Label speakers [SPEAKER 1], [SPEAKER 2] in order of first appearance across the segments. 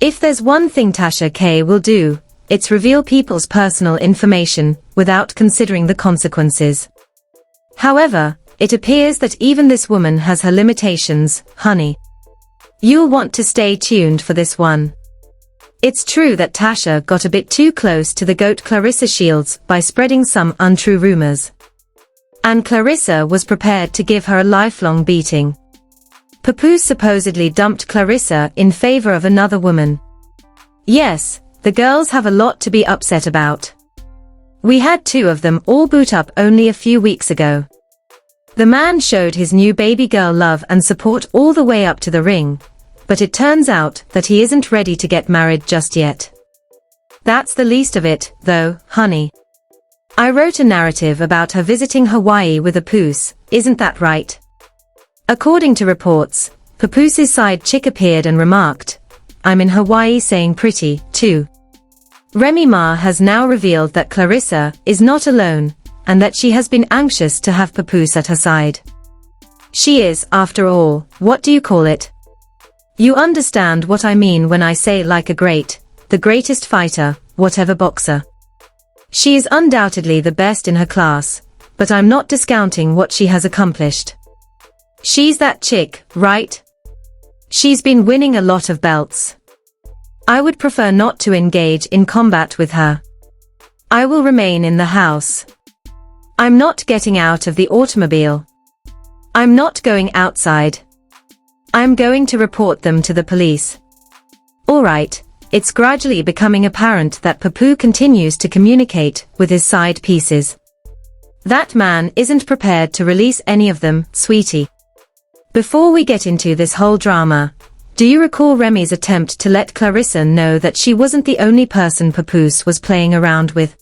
[SPEAKER 1] If there's one thing Tasha K will do, it's reveal people's personal information, without considering the consequences. However, it appears that even this woman has her limitations, honey. You'll want to stay tuned for this one. It's true that Tasha got a bit too close to the GOAT Claressa Shields by spreading some untrue rumors. And Claressa was prepared to give her a lifelong beating. Papoose supposedly dumped Claressa in favor of another woman. Yes, the girls have a lot to be upset about. We had two of them all boot up only a few weeks ago. The man showed his new baby girl love and support all the way up to the ring, but it turns out that he isn't ready to get married just yet. That's the least of it, though, honey. I wrote a narrative about her visiting Hawaii with Papoose, isn't that right? According to reports, Papoose's side chick appeared and remarked, "I'm in Hawaii saying pretty, too." Remy Ma has now revealed that Claressa is not alone, and that she has been anxious to have Papoose at her side. She is, after all, what do you call it? You understand what I mean when I say like the greatest fighter, whatever boxer. She is undoubtedly the best in her class, but I'm not discounting what she has accomplished. She's that chick, right? She's been winning a lot of belts. I would prefer not to engage in combat with her. I will remain in the house. I'm not getting out of the automobile. I'm not going outside. I'm going to report them to the police. Alright, it's gradually becoming apparent that Papoose continues to communicate with his side pieces. That man isn't prepared to release any of them, sweetie. Before we get into this whole drama, do you recall Remy's attempt to let Claressa know that she wasn't the only person Papoose was playing around with?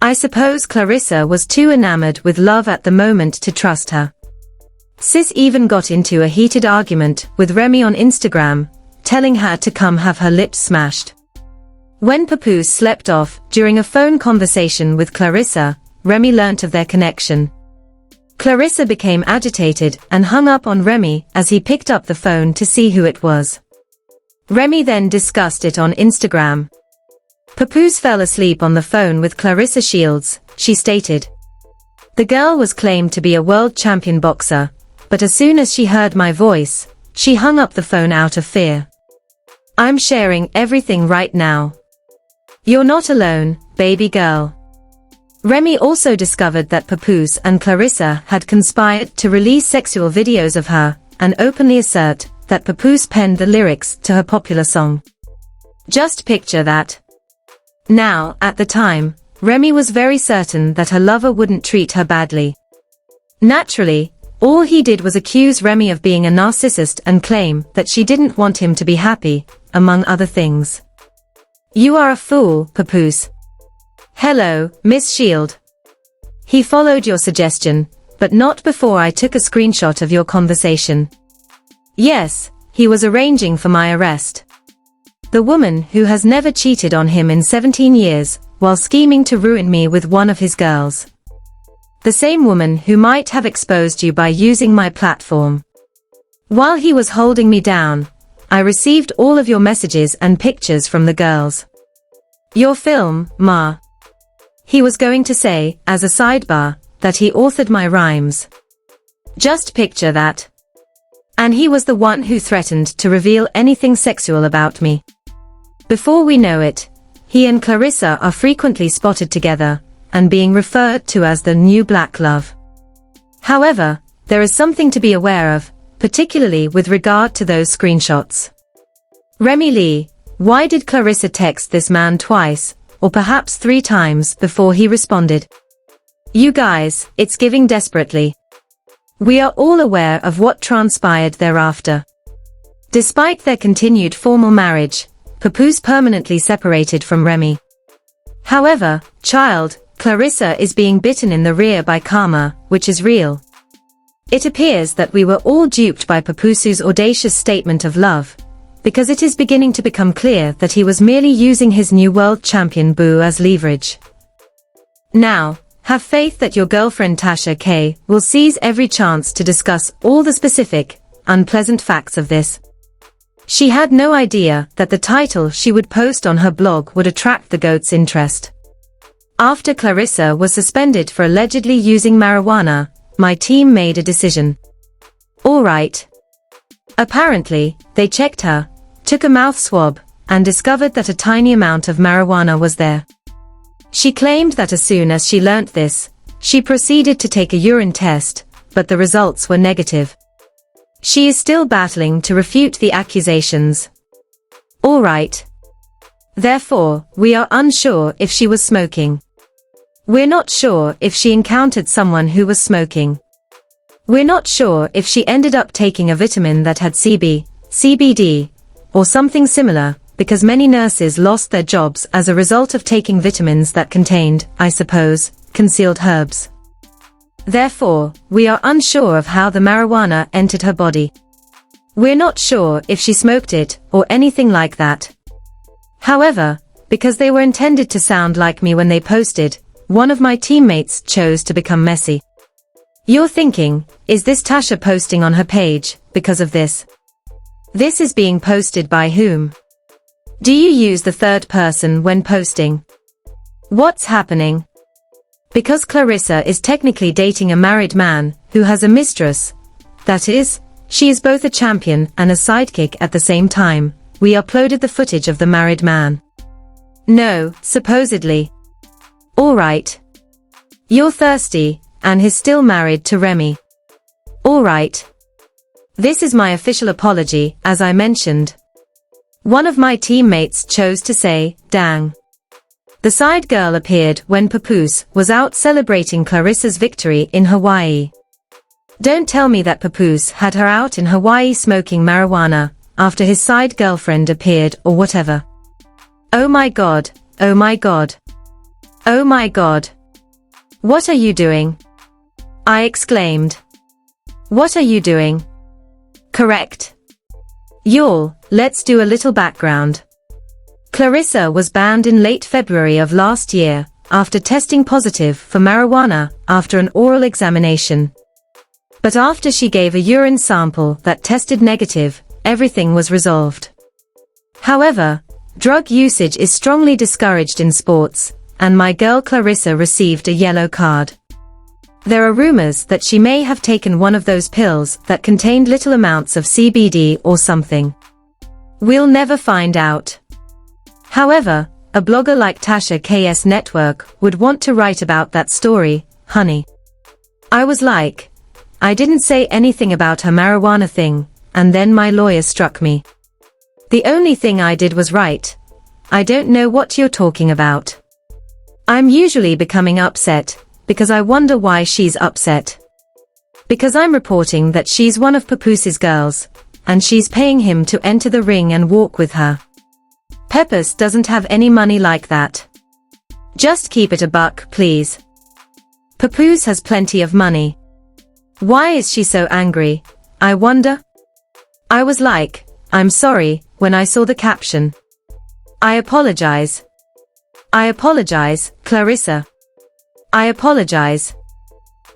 [SPEAKER 1] I suppose Claressa was too enamored with love at the moment to trust her. Sis even got into a heated argument with Remy on Instagram, telling her to come have her lips smashed. When Papoose slept off during a phone conversation with Claressa, Remy learnt of their connection. Claressa became agitated and hung up on Remy as he picked up the phone to see who it was. Remy then discussed it on Instagram. Papoose fell asleep on the phone with Claressa Shields, she stated. The girl was claimed to be a world champion boxer, but as soon as she heard my voice, she hung up the phone out of fear. I'm sharing everything right now. You're not alone, baby girl. Remy also discovered that Papoose and Claressa had conspired to release sexual videos of her, and openly assert that Papoose penned the lyrics to her popular song. Just picture that. Now, at the time, Remy was very certain that her lover wouldn't treat her badly. Naturally, all he did was accuse Remy of being a narcissist and claim that she didn't want him to be happy, among other things. You are a fool, Papoose. Hello, Miss Shield. He followed your suggestion, but not before I took a screenshot of your conversation. Yes, he was arranging for my arrest. The woman who has never cheated on him in 17 years, while scheming to ruin me with one of his girls. The same woman who might have exposed you by using my platform. While he was holding me down, I received all of your messages and pictures from the girls. Your film, Ma. He was going to say, as a sidebar, that he authored my rhymes. Just picture that. And he was the one who threatened to reveal anything sexual about me. Before we know it, he and Claressa are frequently spotted together, and being referred to as the new black love. However, there is something to be aware of, particularly with regard to those screenshots. Remy Lee, why did Claressa text this man twice, or perhaps 3 times before he responded? You guys, it's giving desperately. We are all aware of what transpired thereafter. Despite their continued formal marriage, Papoose permanently separated from Remy. However, Claressa is being bitten in the rear by karma, which is real. It appears that we were all duped by Papoose's audacious statement of love, because it is beginning to become clear that he was merely using his new world champion boo as leverage. Now, have faith that your girlfriend Tasha K will seize every chance to discuss all the specific, unpleasant facts of this. She had no idea that the title she would post on her blog would attract the GOAT's interest. After Claressa was suspended for allegedly using marijuana, my team made a decision. Alright. Apparently, they checked her, took a mouth swab, and discovered that a tiny amount of marijuana was there. She claimed that as soon as she learnt this, she proceeded to take a urine test, but the results were negative. She is still battling to refute the accusations. Alright. Therefore, we are unsure if she was smoking. We're not sure if she encountered someone who was smoking. We're not sure if she ended up taking a vitamin that had CBD, or something similar, because many nurses lost their jobs as a result of taking vitamins that contained, I suppose, concealed herbs. Therefore, we are unsure of how the marijuana entered her body. We're not sure if she smoked it, or anything like that. However, because they were intended to sound like me when they posted, one of my teammates chose to become messy. You're thinking, is this Tasha posting on her page, because of this? This is being posted by whom? Do you use the third person when posting? What's happening? Because Claressa is technically dating a married man, who has a mistress. That is, she is both a champion and a sidekick at the same time. We uploaded the footage of the married man. No, supposedly. Alright. You're thirsty, and he's still married to Remy. Alright. This is my official apology, as I mentioned. One of my teammates chose to say, dang. The side girl appeared when Papoose was out celebrating Claressa's victory in Hawaii. Don't tell me that Papoose had her out in Hawaii smoking marijuana, after his side girlfriend appeared or whatever. Oh my god, oh my god. Oh my god. What are you doing? I exclaimed. What are you doing? Correct. Y'all, let's do a little background. Claressa was banned in late February of last year, after testing positive for marijuana after an oral examination. But after she gave a urine sample that tested negative, everything was resolved. However, drug usage is strongly discouraged in sports, and my girl Claressa received a yellow card. There are rumors that she may have taken one of those pills that contained little amounts of CBD or something. We'll never find out. However, a blogger like Tasha KS Network would want to write about that story, honey. I was like, I didn't say anything about her marijuana thing, and then my lawyer struck me. The only thing I did was write, I don't know what you're talking about. I'm usually becoming upset, because I wonder why she's upset. Because I'm reporting that she's one of Papoose's girls, and she's paying him to enter the ring and walk with her. Papoose doesn't have any money like that. Just keep it a buck, please. Papoose has plenty of money. Why is she so angry, I wonder? I was like, I'm sorry, when I saw the caption. I apologize. I apologize, Claressa. I apologize.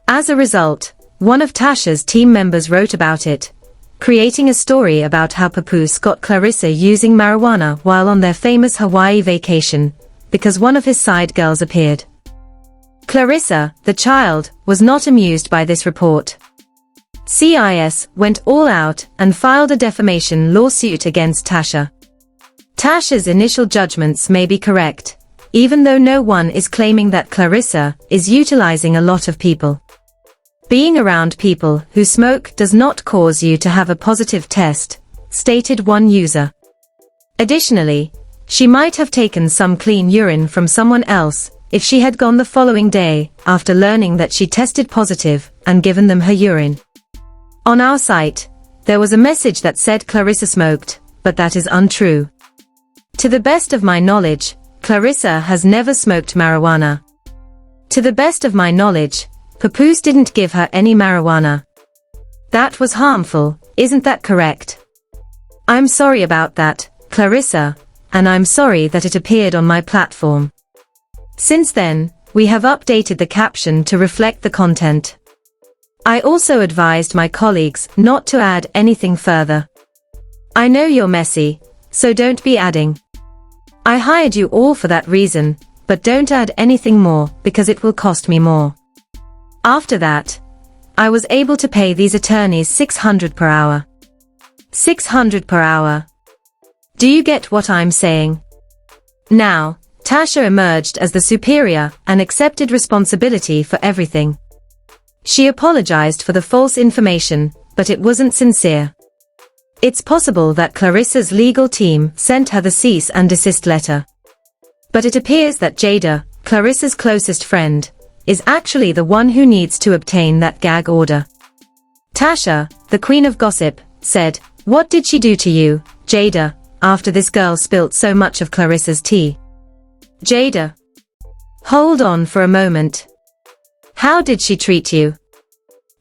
[SPEAKER 1] As a result, one of Tasha's team members wrote about it, creating a story about how Papoose got Claressa using marijuana while on their famous Hawaii vacation, because one of his side girls appeared. Claressa, the child, was not amused by this report. CIS went all out and filed a defamation lawsuit against Tasha. Tasha's initial judgments may be correct, even though no one is claiming that Claressa is utilizing a lot of people. Being around people who smoke does not cause you to have a positive test, stated one user. Additionally, she might have taken some clean urine from someone else if she had gone the following day after learning that she tested positive and given them her urine. On our site, there was a message that said Claressa smoked, but that is untrue. To the best of my knowledge, Claressa has never smoked marijuana. To the best of my knowledge, Papoose didn't give her any marijuana. That was harmful, isn't that correct? I'm sorry about that, Claressa, and I'm sorry that it appeared on my platform. Since then, we have updated the caption to reflect the content. I also advised my colleagues not to add anything further. I know you're messy, so don't be adding. I hired you all for that reason, but don't add anything more because it will cost me more. After that, I was able to pay these attorneys $600 per hour. $600 per hour. Do you get what I'm saying? Now, Tasha emerged as the superior and accepted responsibility for everything. She apologized for the false information, but it wasn't sincere. It's possible that Clarissa's legal team sent her the cease and desist letter. But it appears that Jada, Clarissa's closest friend, is actually the one who needs to obtain that gag order. Tasha, the queen of gossip, said, "What did she do to you, Jada, after this girl spilt so much of Clarissa's tea?" Jada. Hold on for a moment. How did she treat you?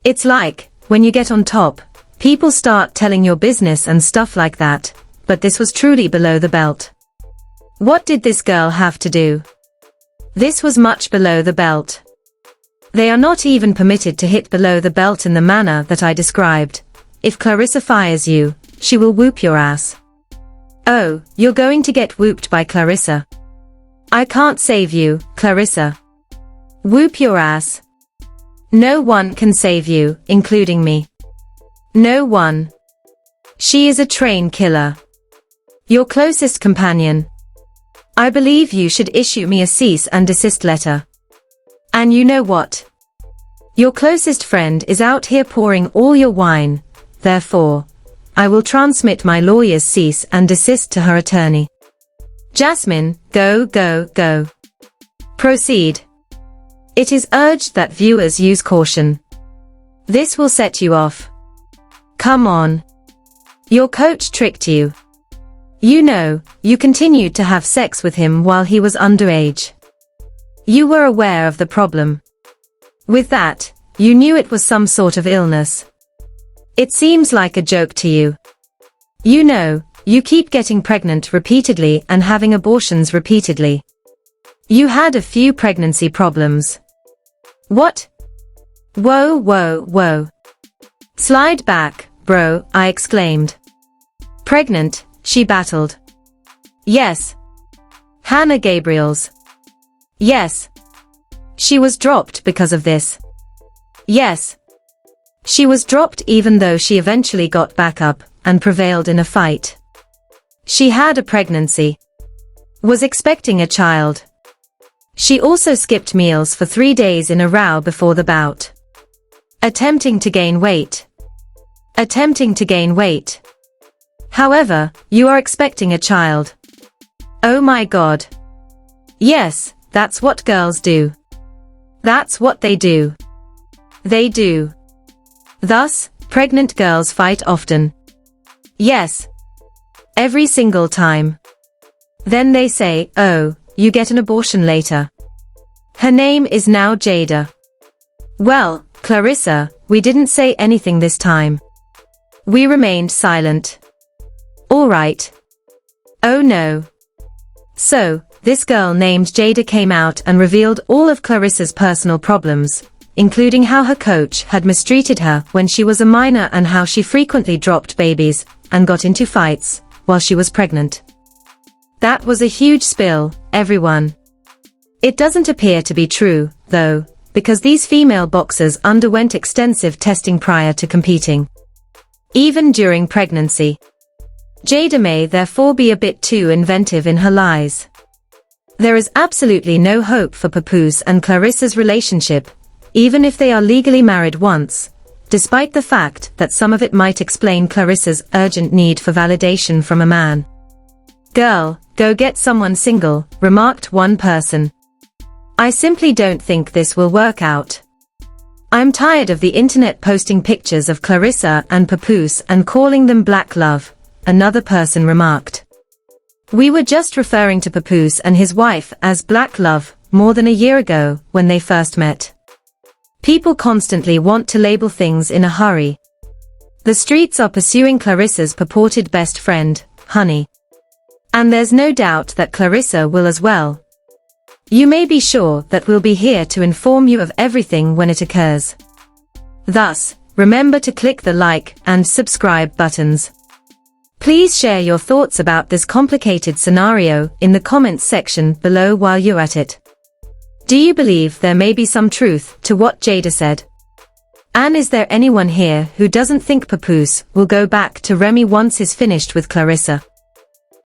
[SPEAKER 1] It's like, when you get on top, people start telling your business and stuff like that, but this was truly below the belt. What did this girl have to do? This was much below the belt. They are not even permitted to hit below the belt in the manner that I described. If Clarissa fires you, she will whoop your ass. Oh, you're going to get whooped by Clarissa. I can't save you, Clarissa. Whoop your ass. No one can save you, including me. No one. She is a train killer. Your closest companion. I believe you should issue me a cease and desist letter. And you know what? Your closest friend is out here pouring all your wine, therefore, I will transmit my lawyer's cease and desist to her attorney. Jasmine, go, go, go. Proceed. It is urged that viewers use caution. This will set you off. Come on. Your coach tricked you. You know, you continued to have sex with him while he was underage. You were aware of the problem. With that, you knew it was some sort of illness. It seems like a joke to you. You know, you keep getting pregnant repeatedly and having abortions repeatedly. You had a few pregnancy problems. What? Whoa, whoa, whoa. Slide back, bro, I exclaimed. Pregnant, she battled. Yes. Hannah Gabriel's. Yes. She was dropped because of this. Yes. She was dropped even though she eventually got back up and prevailed in a fight. She had a pregnancy. Was expecting a child. She also skipped meals for 3 days in a row before the bout. Attempting to gain weight. Attempting to gain weight. However, you are expecting a child. Oh my God. Yes, that's what girls do. That's what they do. They do. Thus, pregnant girls fight often. Yes. Every single time. Then they say, oh, you get an abortion later. Her name is now Jada. Well, Clarissa, we didn't say anything this time. We remained silent. All right. Oh no. So, this girl named Jada came out and revealed all of Clarissa's personal problems, including how her coach had mistreated her when she was a minor and how she frequently dropped babies and got into fights while she was pregnant. That was a huge spill, everyone. It doesn't appear to be true, though, because these female boxers underwent extensive testing prior to competing. Even during pregnancy. Jada may therefore be a bit too inventive in her lies. There is absolutely no hope for Papoose and Clarissa's relationship, even if they are legally married once, despite the fact that some of it might explain Clarissa's urgent need for validation from a man. Girl, go get someone single, remarked one person. I simply don't think this will work out. I'm tired of the internet posting pictures of Clarissa and Papoose and calling them black love, another person remarked. We were just referring to Papoose and his wife as black love more than a year ago when they first met. People constantly want to label things in a hurry. The streets are pursuing Clarissa's purported best friend, Honey. And there's no doubt that Clarissa will as well. You may be sure that we'll be here to inform you of everything when it occurs. Thus, remember to click the like and subscribe buttons. Please share your thoughts about this complicated scenario in the comments section below while you're at it. Do you believe there may be some truth to what Jada said? And is there anyone here who doesn't think Papoose will go back to Remy once he's finished with Claressa?